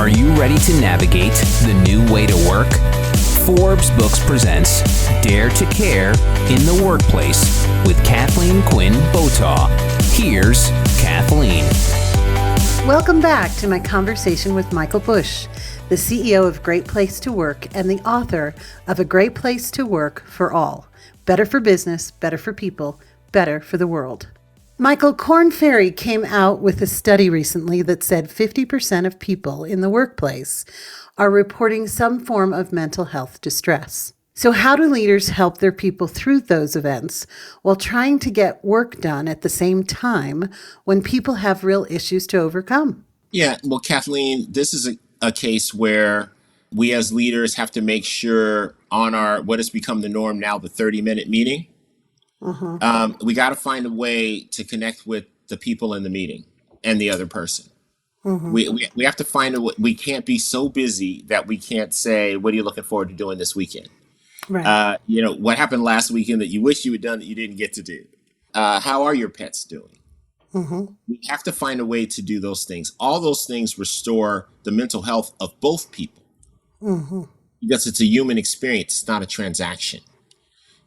Are you ready to navigate the new way to work? Forbes Books presents Dare to Care in the Workplace with Kathleen Quinn Botaw. Here's Kathleen. Welcome back to my conversation with Michael Bush, the CEO of Great Place to Work and the author of A Great Place to Work for All. Better for business, better for people, better for the world. Michael, Korn Ferry came out with a study recently that said 50% of people in the workplace are reporting some form of mental health distress. So how do leaders help their people through those events while trying to get work done at the same time when people have real issues to overcome? Yeah, well, Kathleen, this is a case where we as leaders have to make sure on our, what has become the norm now, the 30-minute meeting, we got to find a way to connect with the people in the meeting and the other person. We have to find a way. We can't be so busy that we can't say, what are you looking forward to doing this weekend? Right. What happened last weekend that you wish you had done that you didn't get to do? How are your pets doing? We have to find a way to do those things. All those things restore the mental health of both people because it's a human experience. It's not a transaction.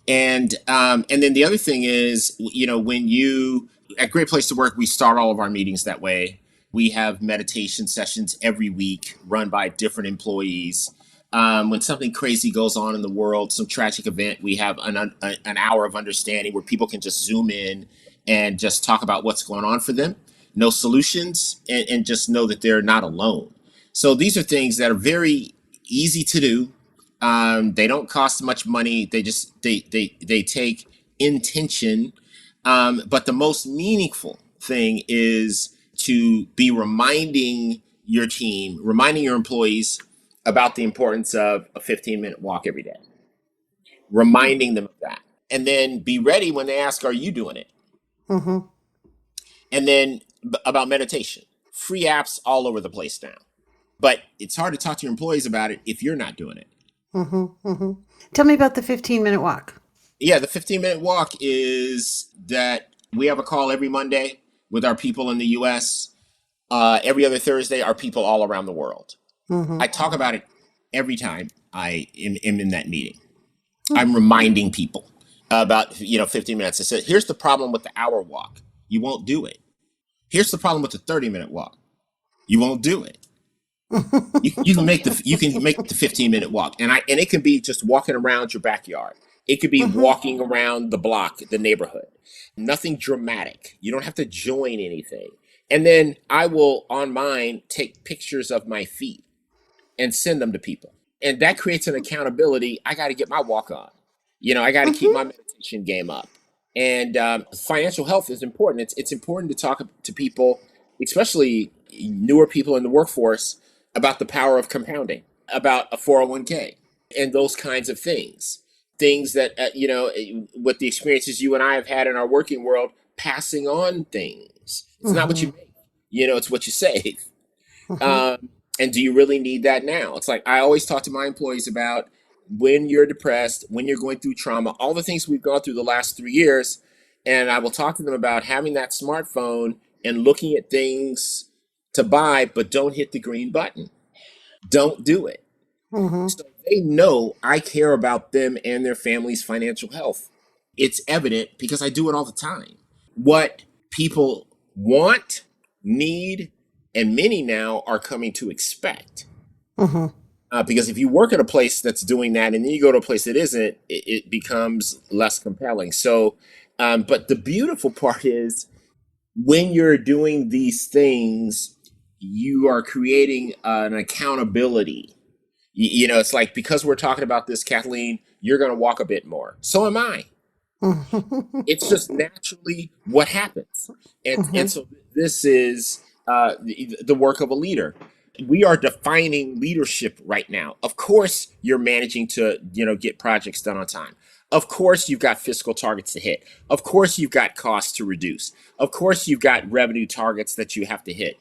And then the other thing is, when you at Great Place to Work, we start all of our meetings that way. We have meditation sessions every week run by different employees. When something crazy goes on in the world, some tragic event, we have an hour of understanding where people can just zoom in and just talk about what's going on for them. No solutions, and just know that they're not alone. So these are things that are very easy to do. They don't cost much money. They take intention. But the most meaningful thing is to be reminding your team, reminding your employees about the importance of a 15-minute walk every day, reminding them of that. And then be ready when they ask, are you doing it? And then about meditation, free apps all over the place now. But it's hard to talk to your employees about it if you're not doing it. Tell me about the 15-minute walk. Yeah, the 15-minute walk is that we have a call every Monday with our people in the U.S. Every other Thursday, our people all around the world. I talk about it every time I am in that meeting. I'm reminding people about 15 minutes. I said, here's the problem with the hour walk. You won't do it. Here's the problem with the 30-minute walk. You won't do it. You can make the 15-minute walk, and it can be just walking around your backyard. It could be walking around the block, the neighborhood. Nothing dramatic. You don't have to join anything. And then I will, on mine, take pictures of my feet and send them to people. And that creates an accountability. I got to get my walk on. I got to keep my meditation game up. And financial health is important. It's important to talk to people, especially newer people in the workforce, about the power of compounding, about a 401k, and those kinds of things. Things that, with the experiences you and I have had in our working world, passing on things. It's not what you make, it's what you save. And do you really need that now? It's like I always talk to my employees about when you're depressed, when you're going through trauma, all the things we've gone through the last 3 years. And I will talk to them about having that smartphone and looking at things to buy, but don't hit the green button. Don't do it. So they know I care about them and their family's financial health. It's evident because I do it all the time. What people want, need, and many now are coming to expect. Because if you work at a place that's doing that and then you go to a place that isn't, it becomes less compelling. So, but the beautiful part is when you're doing these things, you are creating an accountability. It's like, because we're talking about this, Kathleen, you're going to walk a bit more. So am I. It's just naturally what happens. And so this is the work of a leader. We are defining leadership right now. Of course, you're managing to, get projects done on time. Of course, you've got fiscal targets to hit. Of course, you've got costs to reduce. Of course, you've got revenue targets that you have to hit.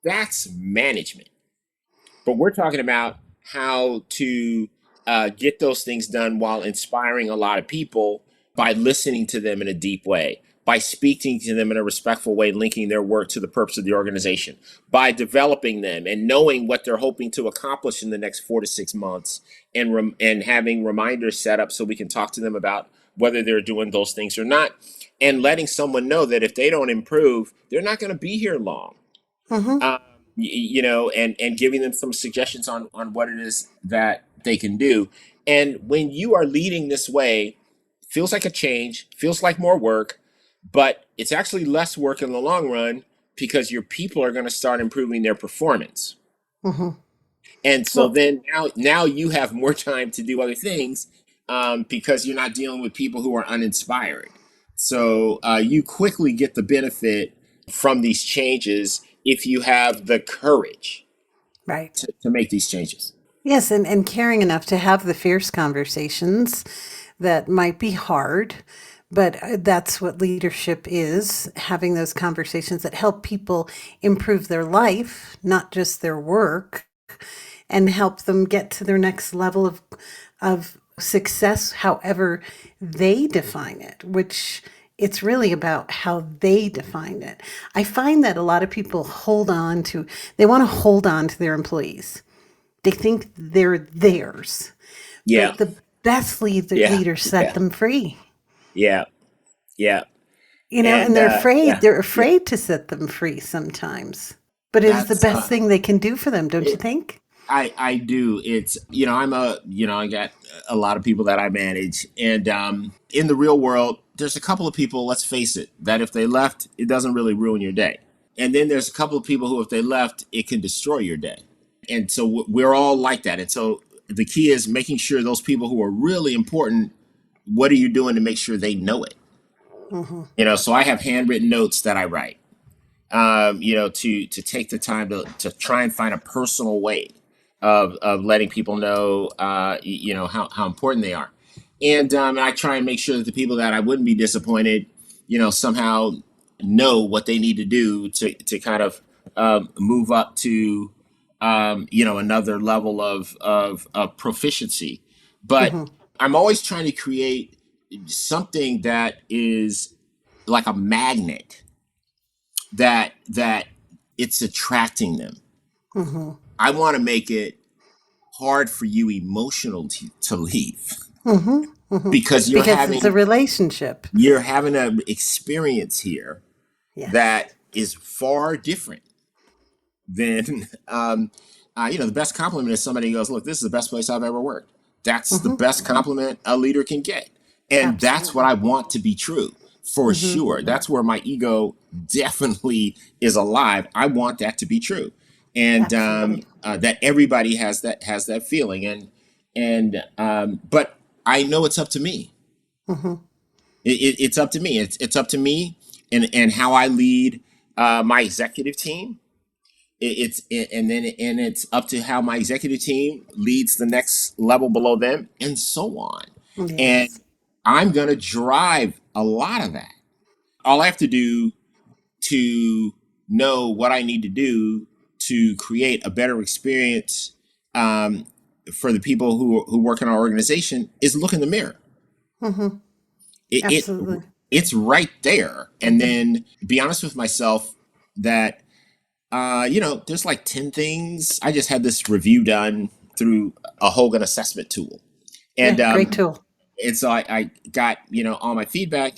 That's management. But we're talking about how to get those things done while inspiring a lot of people by listening to them in a deep way, by speaking to them in a respectful way, linking their work to the purpose of the organization, by developing them and knowing what they're hoping to accomplish in the next 4 to 6 months, and having reminders set up so we can talk to them about whether they're doing those things or not, and letting someone know that if they don't improve, they're not going to be here long. Um, and giving them some suggestions on what it is that they can do. And when you are leading this way, feels like a change, feels like more work, but it's actually less work in the long run because your people are going to start improving their performance. And so then now you have more time to do other things, because you're not dealing with people who are uninspired. So you quickly get the benefit from these changes if you have the courage Right. to make these changes. Yes, and caring enough to have the fierce conversations that might be hard, but that's what leadership is, having those conversations that help people improve their life, not just their work, and help them get to their next level of success, however they define it, which it's really about how they define it. I find that a lot of people they want to hold on to their employees. They think they're theirs. Yeah. But the best leaders set them free. Yeah. Yeah. And they're afraid to set them free sometimes. But it is the best thing they can do for them, don't you think? I do. It's, I got a lot of people that I manage, and in the real world, there's a couple of people, let's face it, that if they left, it doesn't really ruin your day. And then there's a couple of people who, if they left, it can destroy your day. And so we're all like that. And so the key is making sure those people who are really important, what are you doing to make sure they know it? So I have handwritten notes that I write, to take the time to try and find a personal way of letting people know, how important they are. And I try and make sure that the people that I wouldn't be disappointed, somehow know what they need to do to kind of move up to, another level of proficiency. But I'm always trying to create something that is like a magnet that it's attracting them. I want to make it hard for you emotionally to leave. Because it's a relationship. You're having an experience here that is far different than, the best compliment is somebody goes, look, this is the best place I've ever worked. That's the best compliment a leader can get. And that's what I want to be true, for sure. That's where my ego definitely is alive. I want that to be true. And that everybody has that feeling. But I know it's up to me. It's up to me. It's up to me and how I lead my executive team. It's up to how my executive team leads the next level below them, and so on. Yes. And I'm going to drive a lot of that. All I have to do to know what I need to do to create a better experience for the people who work in our organization is look in the mirror. Absolutely. It's right there. And then be honest with myself that, there's like 10 things. I just had this review done through a Hogan assessment tool. And great tool. And so I got, all my feedback.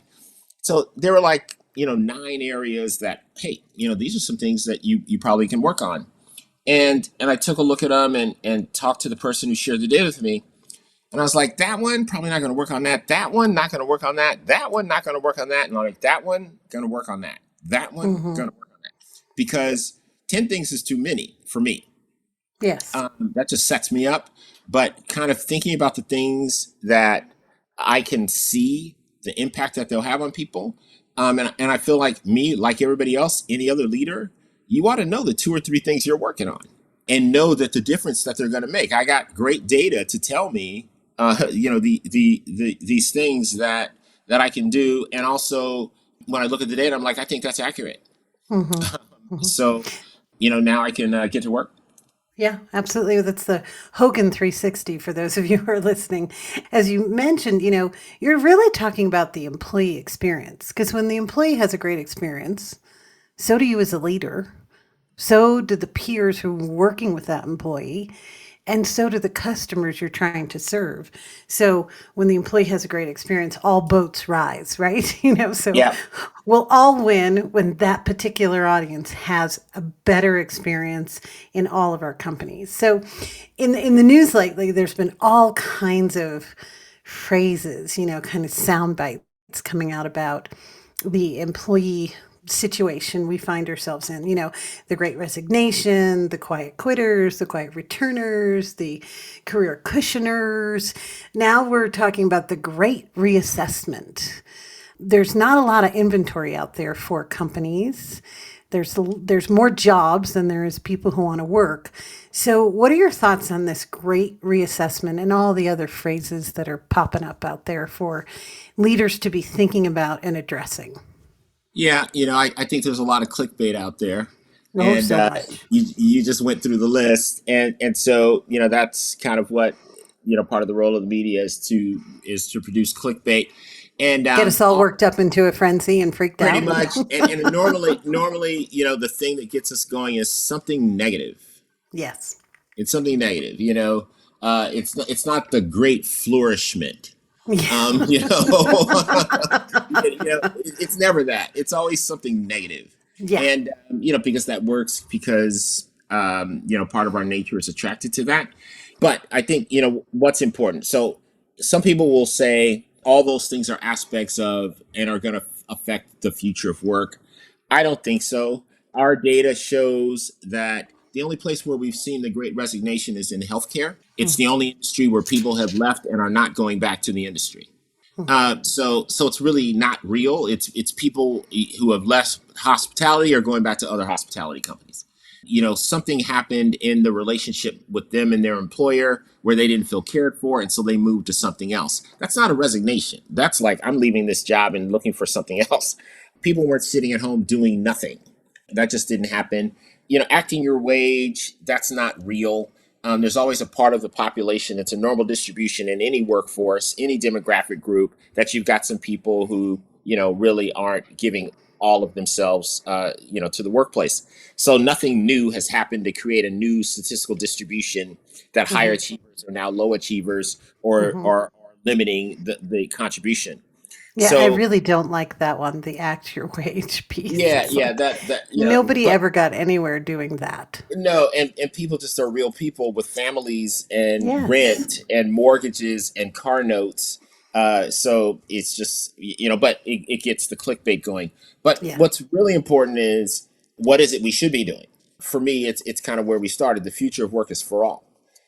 So there were like, 9 areas that, hey, these are some things that you probably can work on. And I took a look at them and talked to the person who shared the data with me. And I was like, that one, probably not going to work on that. That one, not going to work on that. That one, not going to work on that. And I'm like, that one, going to work on that. That one, going to work on that. Because 10 things is too many for me. Yes. That just sets me up. But kind of thinking about the things that I can see, the impact that they'll have on people. And I feel like me, like everybody else, any other leader, you ought to know the 2 or 3 things you're working on and know that the difference that they're going to make. I got great data to tell me, these things that I can do. And also when I look at the data, I'm like, I think that's accurate. So, now I can get to work. Yeah, absolutely. That's the Hogan 360 for those of you who are listening. As you mentioned, you're really talking about the employee experience because when the employee has a great experience, so do you as a leader. So do the peers who are working with that employee, and so do the customers you're trying to serve. So when the employee has a great experience, all boats rise, right? So Yeah. we'll all win when that particular audience has a better experience in all of our companies. So in the news lately, there's been all kinds of phrases, kind of sound bites coming out about the employee situation we find ourselves in. The great resignation, the quiet quitters, the quiet returners, the career cushioners. Now we're talking about the great reassessment. There's not a lot of inventory out there for companies. There's more jobs than there is people who want to work. So what are your thoughts on this great reassessment and all the other phrases that are popping up out there for leaders to be thinking about and addressing? Yeah, I think there's a lot of clickbait out there, Oh, and so much. you just went through the list, and so that's kind of what part of the role of the media is to produce clickbait, and Get us all worked up into a frenzy and freaked pretty out. much, and normally the thing that gets us going is something negative. Yes. It's something negative, it's not the great flourishment. Yeah. It's never that. It's always something negative. Yeah. And, because that works because, part of our nature is attracted to that. But I think, what's important. So some people will say all those things are aspects of and are going to affect the future of work. I don't think so. Our data shows that the only place where we've seen the great resignation is in healthcare. It's the only industry where people have left and are not going back to the industry. So it's really not real. It's people who have left hospitality or going back to other hospitality companies. Something happened in the relationship with them and their employer where they didn't feel cared for, and so they moved to something else. That's not a resignation. That's like, I'm leaving this job and looking for something else. People weren't sitting at home doing nothing. That just didn't happen. Acting your wage, that's not real. There's always a part of the population. It's a normal distribution in any workforce, any demographic group, that you've got some people who, really aren't giving all of themselves, to the workplace. So nothing new has happened to create a new statistical distribution that higher achievers are now low achievers or are limiting the contribution. Yeah, I So really don't like that one, the act your wage piece. yeah, It's yeah, like that nobody but ever got anywhere doing that. no, and people just are real people with families and Yes. rent and mortgages and car notes. So it's just, but it gets the clickbait going. But Yeah. what's really important is, what is it we should be doing? For me, it's kind of where we started. The future of work is for all.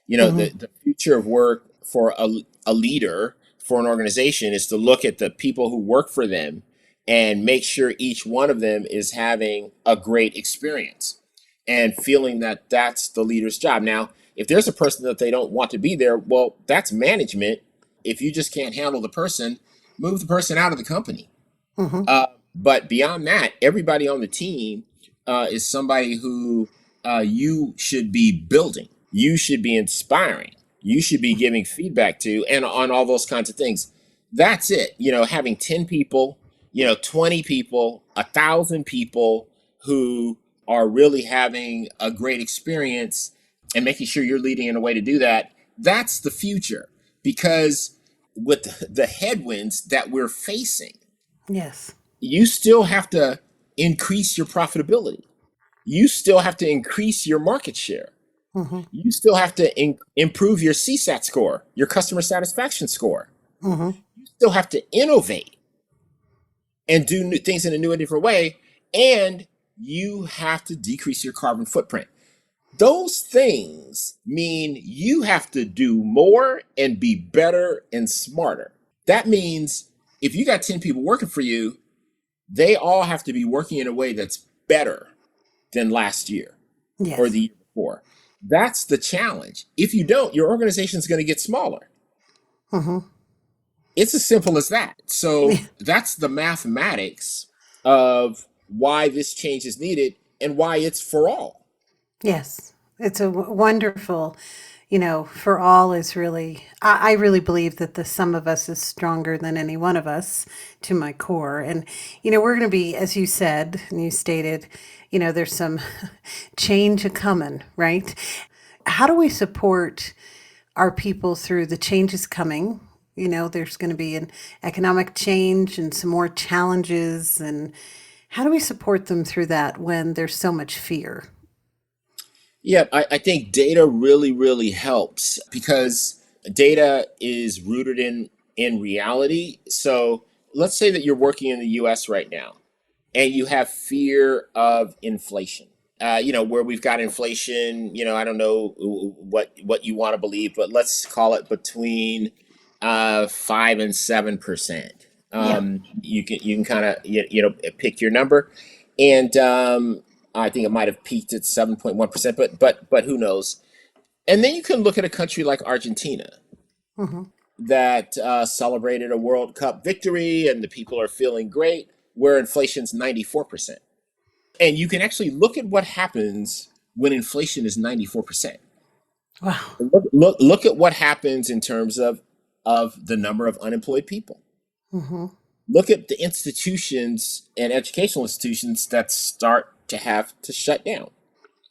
The future of work for a leader, for an organization, is to look at the people who work for them and make sure each one of them is having a great experience and feeling that that's the leader's job. Now, if there's a person that they don't want to be there, well, that's management. If you just can't handle the person, move the person out of the company. Hmm. But beyond that, everybody on the team is somebody who you should be building. You should be inspiring. You should be giving feedback to, and on all those kinds of things. That's it. Having 10 people, 20 people, 1,000 people who are really having a great experience and making sure you're leading in a way to do that. That's the future. Because with the headwinds that we're facing, Yes. you still have to increase your profitability. You still have to increase your market share. Hmm. You still have to improve your CSAT score, your customer satisfaction score. Hmm. You still have to innovate and do new things in a new and different way. And you have to decrease your carbon footprint. Those things mean you have to do more and be better and smarter. That means if you got 10 people working for you, they all have to be working in a way that's better than last year or Yes. the year before. That's the challenge. If you don't, your organization is going to get smaller. Hmm. It's as simple as that. So that's the mathematics of why this change is needed and why it's for all. Yes. It's a wonderful, for all is really, I really believe that the sum of us is stronger than any one of us to my core. And, we're going to be, as you said, and you stated, there's some change a coming, right? How do we support our people through the changes coming? There's going to be an economic change and some more challenges. And how do we support them through that when there's so much fear? Yeah, I think data really, really helps because data is rooted in reality. So let's say that you're working in the US right now and you have fear of inflation. Where we've got inflation, I don't know what you want to believe, but let's call it between 5 and 7%. Yeah. You can kind of pick your number, and I think it might have peaked at 7.1%, but who knows? And then you can look at a country like Argentina Hmm. that celebrated a World Cup victory, and the people are feeling great, where inflation's 94%. And you can actually look at what happens when inflation is 94%. Wow. Look at what happens in terms of the number of unemployed people. Hmm. Look at the institutions and educational institutions that start to have to shut down.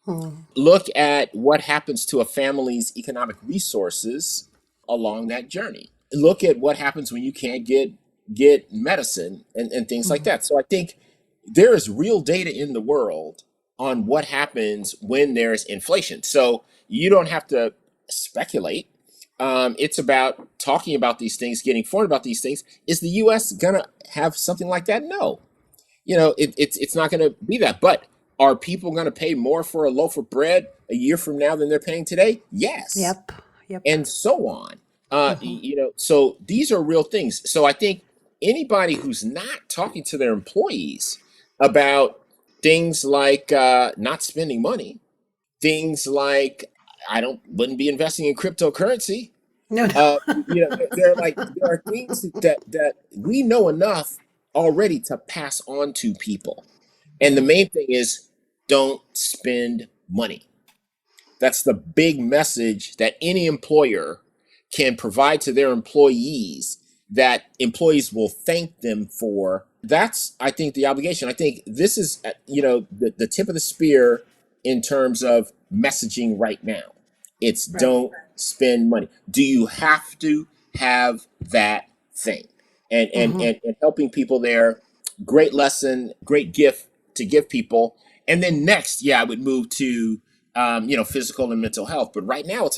Hmm. Look at what happens to a family's economic resources along that journey. Look at what happens when you can't get medicine and things like Hmm. that. So I think there is real data in the world on what happens when there's inflation. So you don't have to speculate. It's about talking about these things, getting informed about these things. Is the U.S. gonna have something like that? No. It's not gonna be that. But are people gonna pay more for a loaf of bread a year from now than they're paying today? Yes, Yep. Yep. and so on. Hmm. So these are real things. So I think anybody who's not talking to their employees about things like not spending money, things like I don't wouldn't be investing in cryptocurrency. No, no. There are things that we know enough already to pass on to people, and the Hmm. main thing is don't spend money. That's the big message that any employer can provide to their employees that employees will thank them for. That's, I think, the obligation. I think this is, the tip of the spear in terms of messaging right now. It's Right. don't spend money. Do you have to have that thing? Hmm. And helping people there, great lesson, great gift to give people. And then next, yeah, I would move to physical and mental health. But right now, it's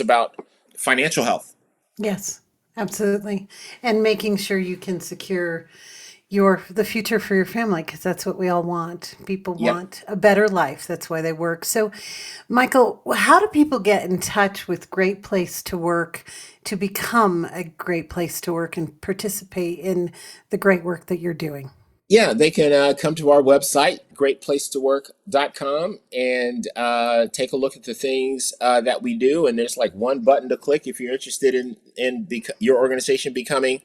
about financial health. Yes, absolutely. And making sure you can secure the future for your family, because that's what we all want. People Yep. want a better life. That's why they work. So, Michael, how do people get in touch with Great Place to Work to become a great place to work and participate in the great work that you're doing? Yeah, they can come to our website, greatplacetowork.com, and take a look at the things that we do. And there's like one button to click if you're interested in your organization becoming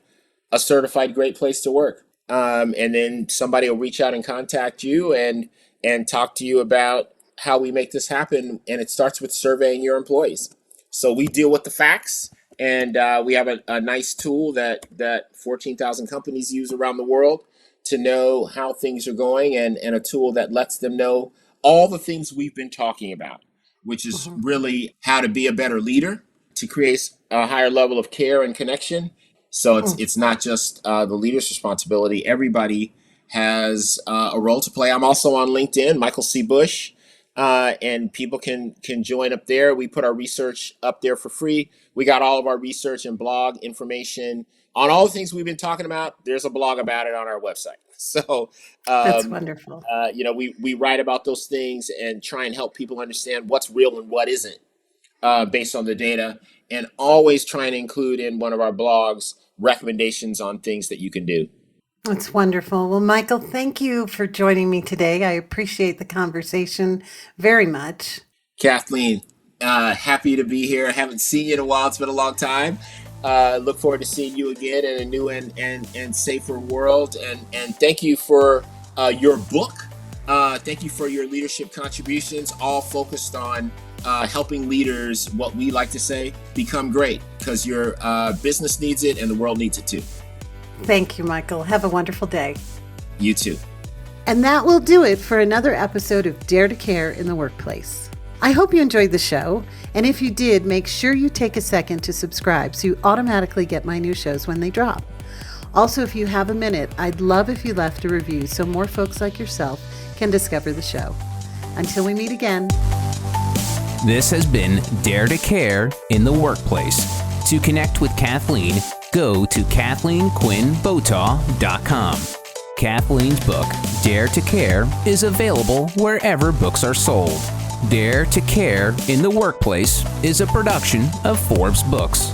a certified great place to work. And then somebody will reach out and contact you and talk to you about how we make this happen. And it starts with surveying your employees. So we deal with the facts, and we have a nice tool that 14,000 companies use around the world to know how things are going, and a tool that lets them know all the things we've been talking about, which is Hmm. really how to be a better leader, to create a higher level of care and connection. So it's not just the leader's responsibility. Everybody has a role to play. I'm also on LinkedIn, Michael C. Bush, and people can join up there. We put our research up there for free. We got all of our research and blog information on all the things we've been talking about. There's a blog about it on our website. So, That's um, wonderful. we write about those things and try and help people understand what's real and what isn't based on the data, and always trying to include in one of our blogs recommendations on things that you can do. That's wonderful. Well, Michael, thank you for joining me today. I appreciate the conversation very much. Kathleen, happy to be here. I haven't seen you in a while. It's been a long time. Look forward to seeing you again in a new and safer world. And thank you for your book. Thank you for your leadership contributions, all focused on helping leaders, what we like to say, become great, because your business needs it and the world needs it too. Thank you, Michael. Have a wonderful day. You too. And that will do it for another episode of Dare to Care in the Workplace. I hope you enjoyed the show, and if you did, make sure you take a second to subscribe so you automatically get my new shows when they drop. Also, if you have a minute, I'd love if you left a review so more folks like yourself can discover the show. Until we meet again. This has been Dare to Care in the Workplace. To connect with Kathleen, go to KathleenQuinnBotaw.com. Kathleen's book, Dare to Care, is available wherever books are sold. Dare to Care in the Workplace is a production of Forbes Books.